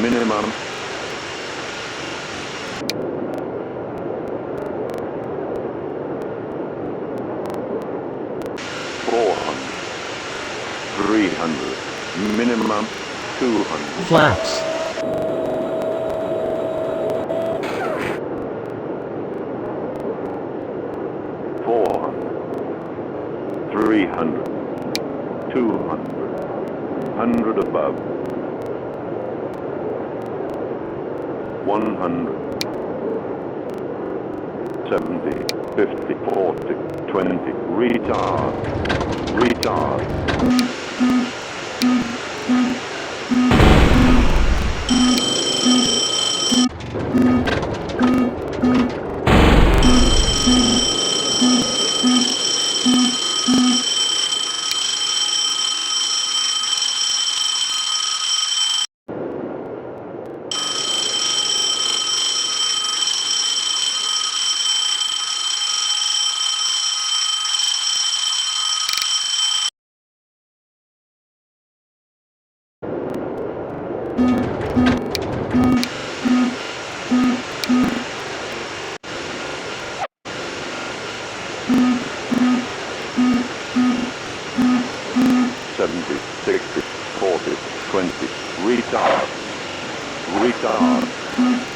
minimum. 300, minimum 200. Flaps. 400, 300, 200, 100 above, 100, 70, 50, 40, 20, retard, retard. 70, 60, 40, 20, retard, retard.